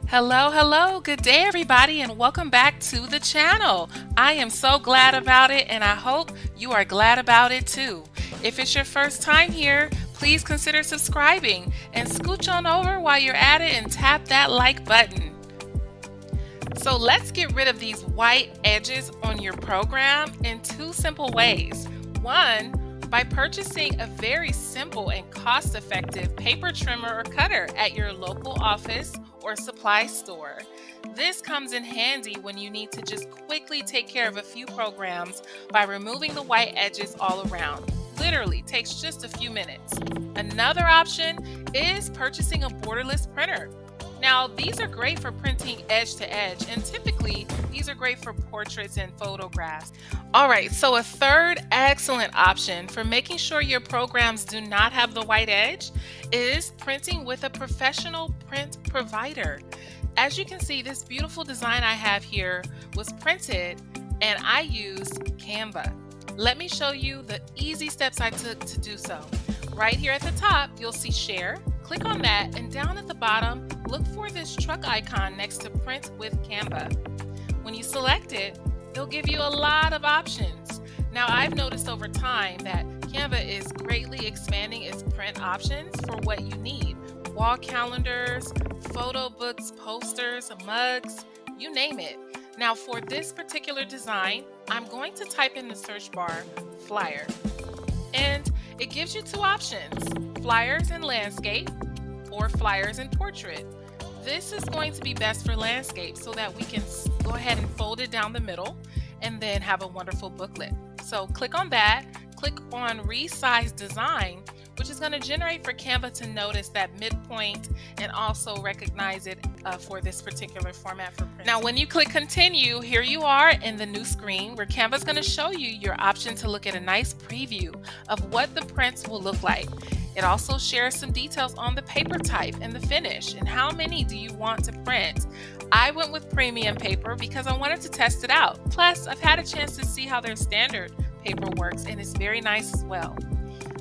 Hello, hello. Good day, everybody, and welcome back to the channel. I am so glad about it, and I hope you are glad about it too. If it's your first time here, please consider subscribing and scooch on over while you're at it and tap that like button. So let's get rid of these white edges on your program in two simple ways. One, by purchasing a very simple and cost-effective paper trimmer or cutter at your local office or supply store. This comes in handy when you need to just quickly take care of a few programs by removing the white edges all around. Literally takes just a few minutes. Another option is purchasing a borderless printer. Now, these are great for printing edge to edge, and typically these are great for portraits and photographs. All right, so a third excellent option for making sure your programs do not have the white edge is printing with a professional print provider. As you can see, this beautiful design I have here was printed and I used Canva. Let me show you the easy steps I took to do so. Right here at the top, you'll see Share. Click on that, and down at the bottom, look for this truck icon next to Print with Canva. When you select it, it'll give you a lot of options. Now, I've noticed over time that Canva is greatly expanding its print options for what you need. Wall calendars, photo books, posters, mugs, you name it. Now, for this particular design, I'm going to type in the search bar, flyer. And it gives you two options, flyers in landscape or flyers in portrait. This is going to be best for landscape so that we can go ahead and fold it down the middle and then have a wonderful booklet. So click on that, click on resize design, which is going to generate for Canva to notice that midpoint and also recognize it for this particular format for print. Now, when you click continue, here you are in the new screen where Canva is going to show you your option to look at a nice preview of what the prints will look like. It also shares some details on the paper type and the finish and how many do you want to print. I went with premium paper because I wanted to test it out. Plus, I've had a chance to see how their standard paper works, and it's very nice as well.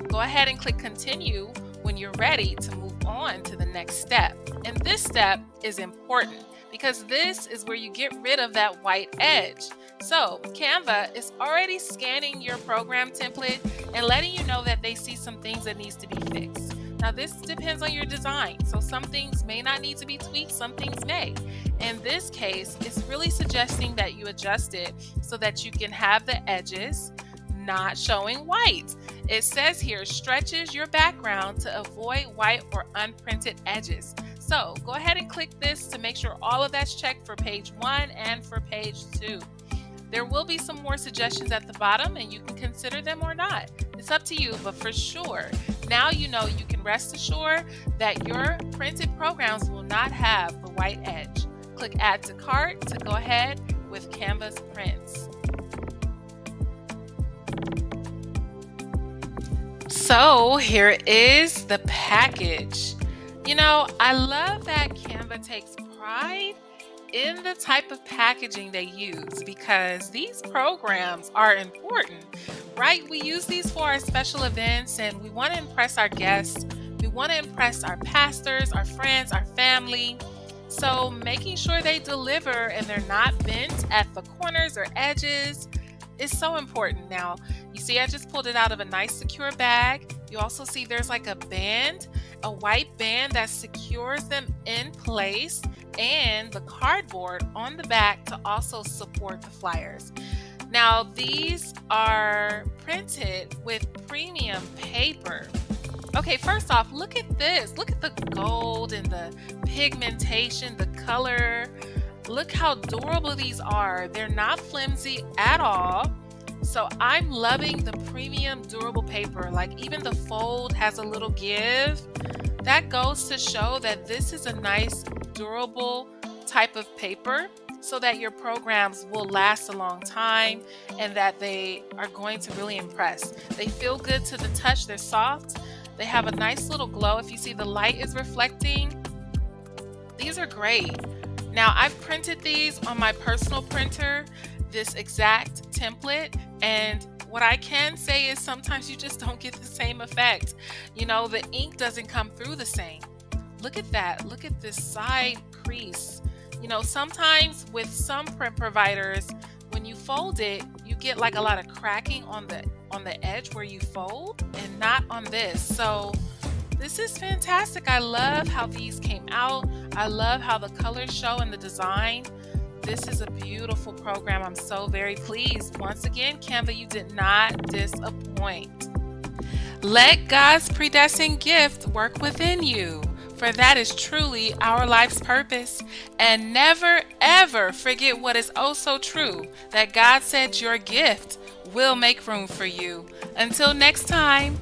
Go ahead and click continue when you're ready to move on to the next step. And this step is important because this is where you get rid of that white edge. So Canva is already scanning your program template and letting you know that they see some things that needs to be fixed. Now, this depends on your design. So some things may not need to be tweaked, some things may. In this case, it's really suggesting that you adjust it so that you can have the edges not showing white. It says here, stretches your background to avoid white or unprinted edges. So go ahead and click this to make sure all of that's checked for page 1 and for page 2. There will be some more suggestions at the bottom and you can consider them or not. It's up to you, but for sure, now you know you can rest assured that your printed programs will not have the white edge. Click add to cart to go ahead with Canva's prints. So here is the package. You know, I love that Canva takes pride in the type of packaging they use because these programs are important, right? We use these for our special events and we want to impress our guests. We want to impress our pastors, our friends, our family. So making sure they deliver and they're not bent at the corners or edges is so important. Now, you see I just pulled it out of a nice secure bag. You also see there's like a band, a white band that secures them in place, and the cardboard on the back to also support the flyers. Now, these are printed with premium paper. Okay, first off, look at this. Look at the gold and the pigmentation, the color. Look how durable these are. They're not flimsy at all. So I'm loving the premium durable paper. Like even the fold has a little give. That goes to show that this is a nice durable type of paper so that your programs will last a long time and that they are going to really impress. They feel good to the touch. They're soft. They have a nice little glow. If you see the light is reflecting, these are great. Now, I've printed these on my personal printer, this exact template, and what I can say is sometimes you just don't get the same effect. You know, the ink doesn't come through the same. Look at that. Look at this side crease. You know, sometimes with some print providers, when you fold it, you get like a lot of cracking on the edge where you fold, and not on this. So this is fantastic. I love how these came out. I love how the colors show in the design. This is a beautiful program. I'm so very pleased. Once again, Canva, you did not disappoint. Let God's predestined gift work within you, for that is truly our life's purpose. And never, ever forget what is oh so true, that God said your gift will make room for you. Until next time.